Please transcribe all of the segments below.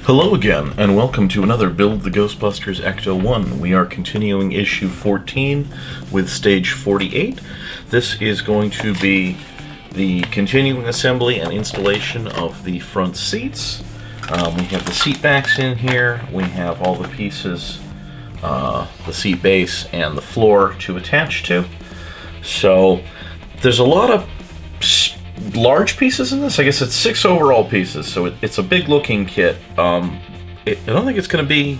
Hello again, and welcome to another Build the Ghostbusters Ecto-1. We are continuing issue 14 with stage 48. This is going to be the continuing assembly and installation of the front seats. We have the seat backs in here, we have all the pieces, the seat base and the floor to attach to. So there's a lot of large pieces in this. I guess it's 6 overall pieces, so it's a big looking kit. I don't think it's going to be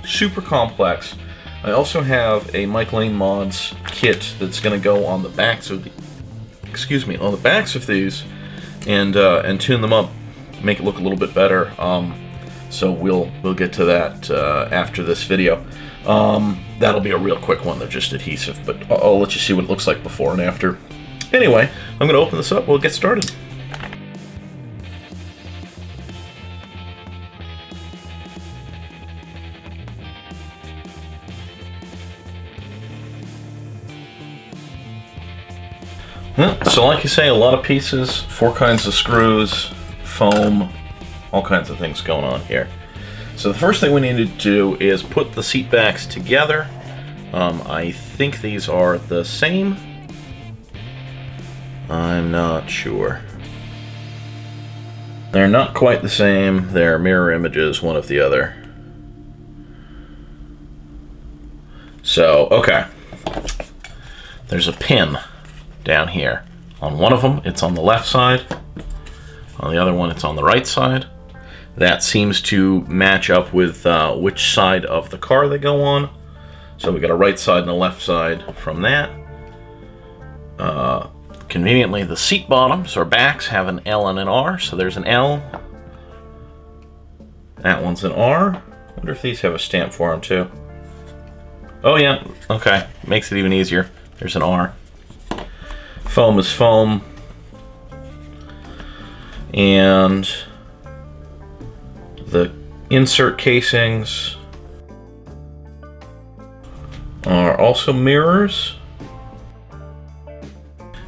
super complex. I also have a Mike Lane Mods kit that's going to go on the backs of these, and tune them up, make it look a little bit better. So we'll get to that after this video. That'll be a real quick one. They're just adhesive, but I'll let you see what it looks like before and after. Anyway, I'm going to open this up. We'll get started. So like you say, a lot of pieces, 4 kinds of screws, foam, all kinds of things going on here. So the first thing we need to do is put the seat backs together. I think these are the same. I'm not sure. They're not quite the same. They're mirror images, one of the other. So, okay. There's a pin down here. On one of them, it's on the left side. On the other one, it's on the right side. That seems to match up with which side of the car they go on. So we got a right side and a left side from that. Conveniently, the seat bottoms or backs have an L and an R, so there's an L. That one's an R. I wonder if these have a stamp for them too. Oh yeah, okay, makes it even easier. There's an R. Foam is foam. And the insert casings are also mirrors.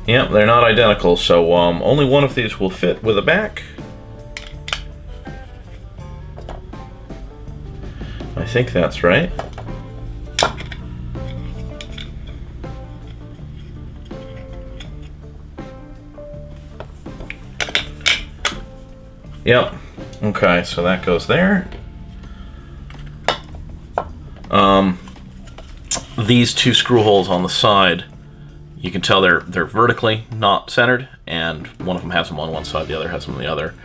Yep, they're not identical, so only one of these will fit with a back. I think that's right. Yep. Okay, so that goes there. These 2 screw holes on the side, you can tell they're vertically not centered, and one of them has them on one side, the other has them on the other,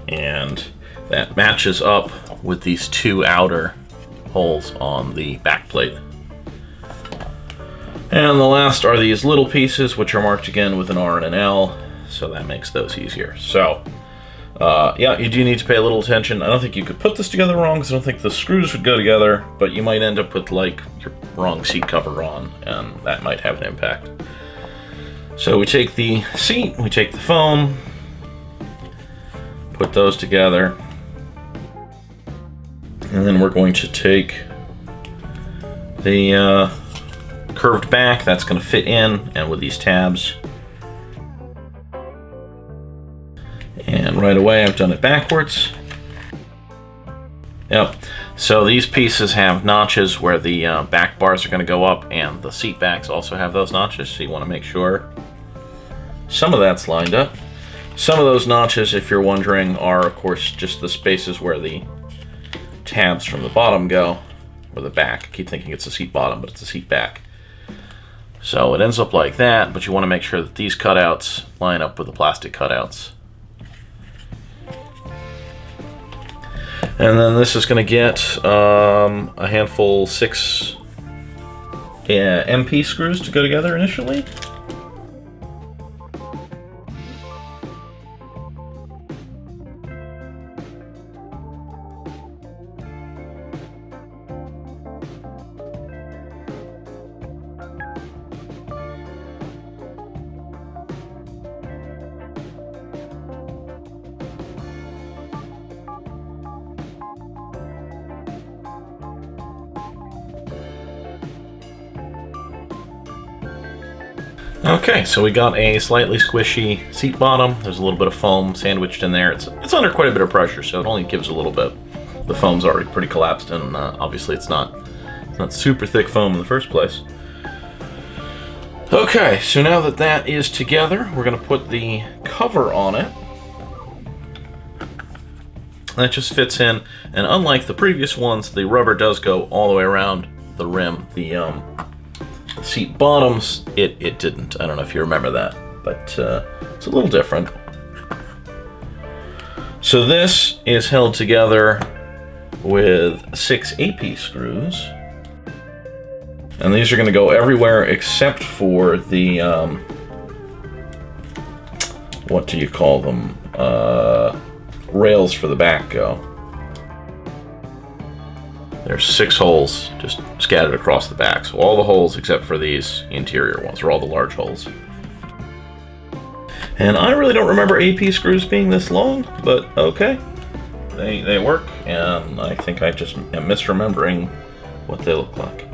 and that matches up with these 2 outer holes on the back plate. And the last are these little pieces, which are marked again with an R and an L, so that makes those easier. So, yeah, you do need to pay a little attention. I don't think you could put this together wrong, because I don't think the screws would go together, but you might end up with, like, your wrong seat cover on, and that might have an impact. So we take the seat, we take the foam, put those together, and then we're going to take the curved back, that's going to fit in, and with these tabs. And right away I've done it backwards. Yep, so these pieces have notches where the back bars are going to go up, and the seat backs also have those notches, so you want to make sure some of that's lined up. Some of those notches, if you're wondering, are of course just the spaces where the tabs from the bottom go, or the back. I keep thinking it's a seat bottom, but it's a seat back. So it ends up like that, but you want to make sure that these cutouts line up with the plastic cutouts. And then this is going to get a handful, 6 MP screws to go together initially. Okay, so we got a slightly squishy seat bottom. There's a little bit of foam sandwiched in there. It's under quite a bit of pressure, so it only gives a little bit. the foam's already pretty collapsed, and obviously it's not super thick foam in the first place. Okay, so now that that is together, we're going to put the cover on it. That just fits in, and unlike the previous ones, the rubber does go all the way around the rim. The seat bottoms, it didn't. I don't know if you remember that, but it's a little different. So this is held together with 6 AP screws. And these are going to go everywhere except for the, what do you call them? Rails for the back go. There's 6 holes just scattered across the back. So all the holes except for these interior ones are all the large holes. And I really don't remember AP screws being this long, but okay. They work, and I think I just am misremembering what they look like.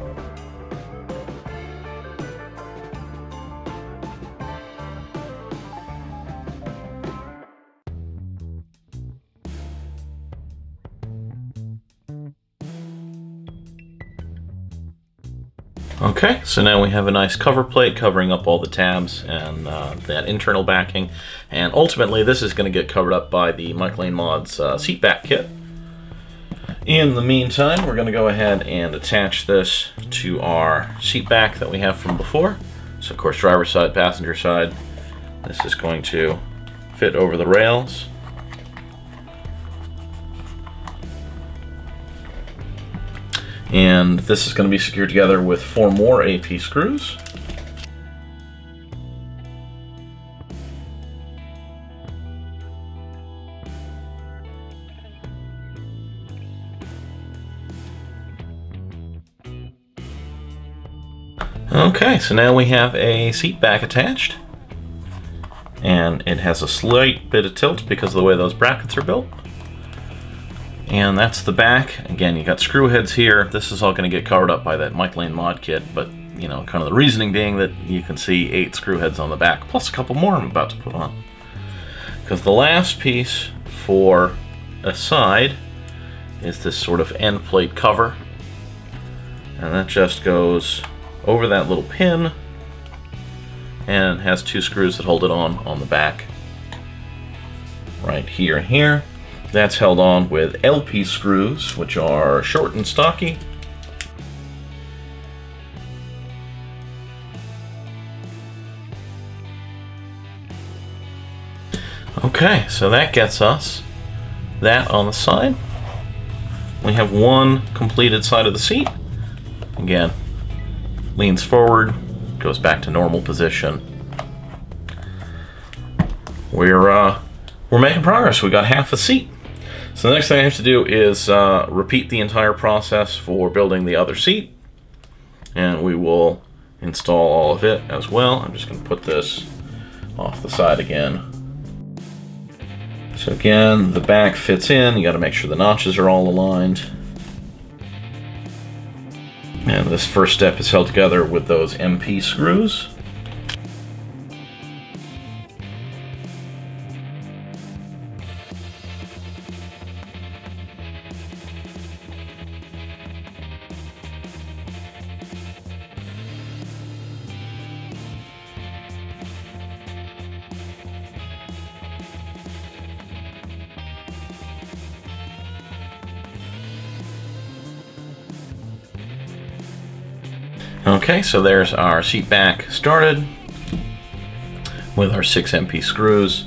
Okay, so now we have a nice cover plate covering up all the tabs and that internal backing, and ultimately this is going to get covered up by the Mike Lane Mods seat back kit. In the meantime, we're going to go ahead and attach this to our seat back that we have from before. So of course, driver's side, passenger side, this is going to fit over the rails. And this is going to be secured together with 4 more AP screws. Okay, so now we have a seat back attached. And it has a slight bit of tilt because of the way those brackets are built. And that's the back. Again, you got screw heads here. This is all going to get covered up by that Mike Lane mod kit, but you know, kind of the reasoning being that you can see 8 screw heads on the back, plus a couple more I'm about to put on. Because the last piece for a side is this sort of end plate cover, and that just goes over that little pin and has 2 screws that hold it on the back, right here and here. That's held on with LP screws, which are short and stocky. Okay, so that gets us that on the side. We have one completed side of the seat. Again, leans forward, goes back to normal position. We're making progress. We got half a seat. So the next thing I have to do is repeat the entire process for building the other seat, and we will install all of it as well. I'm just going to put this off the side again. So again, the back fits in. You got to make sure the notches are all aligned. And this first step is held together with those MP screws. Okay, so there's our seat back started with our 6 MP screws.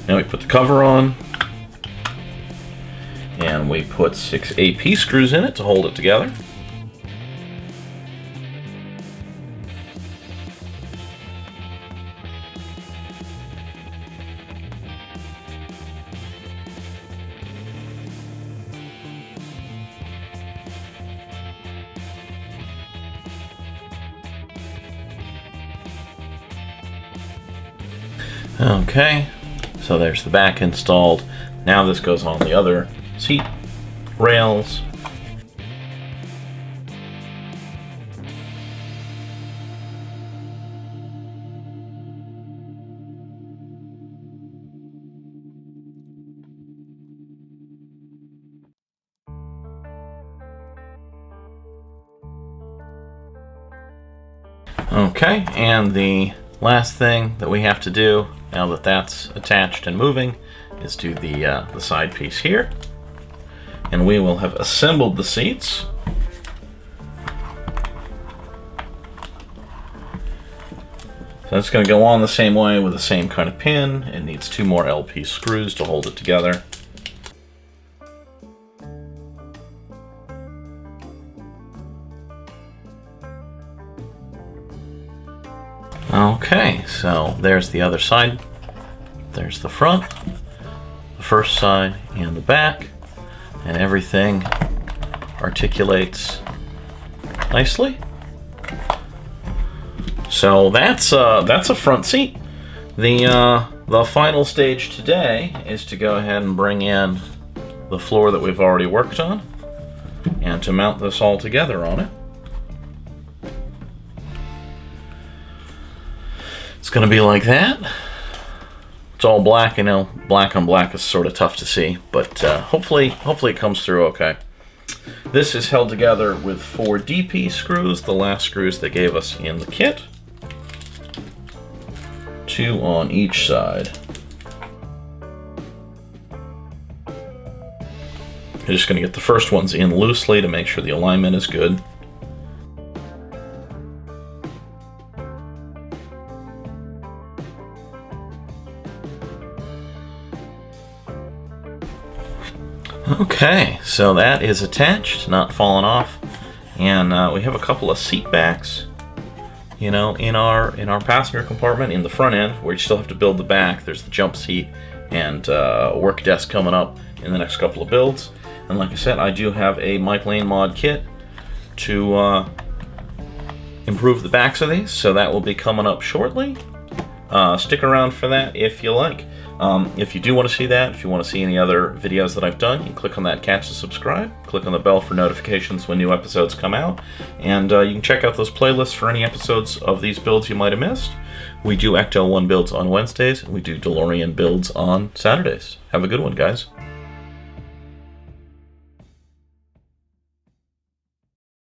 Now we put the cover on, and we put 6 AP screws in it to hold it together. Okay, so there's the back installed. Now this goes on the other seat rails. Okay, and the last thing that we have to do, now that that's attached and moving, is do the side piece here. And we will have assembled the seats. So it's going to go on the same way with the same kind of pin. It needs 2 more LP screws to hold it together. Okay, so there's the other side. There's the front, the first side, and the back. And everything articulates nicely. So that's a front seat. The final stage today is to go ahead and bring in the floor that we've already worked on and to mount this all together on it. It's going to be like that. It's all black. I know black on black is sort of tough to see, but hopefully it comes through okay. This is held together with 4 DP screws, the last screws they gave us in the kit. 2 on each side. I'm just going to get the first ones in loosely to make sure the alignment is good. Okay, so that is attached, not falling off, and we have a couple of seat backs, you know, in our passenger compartment in the front end, where you still have to build the back. There's the jump seat and work desk coming up in the next couple of builds. And like I said, I do have a Mike Lane mod kit to improve the backs of these, so that will be coming up shortly. Stick around for that if you like. If you do want to see that, if you want to see any other videos that I've done, you can click on that catch to subscribe, click on the bell for notifications when new episodes come out, and you can check out those playlists for any episodes of these builds you might have missed. We do Ecto-1 builds on Wednesdays, and we do DeLorean builds on Saturdays. Have a good one, guys.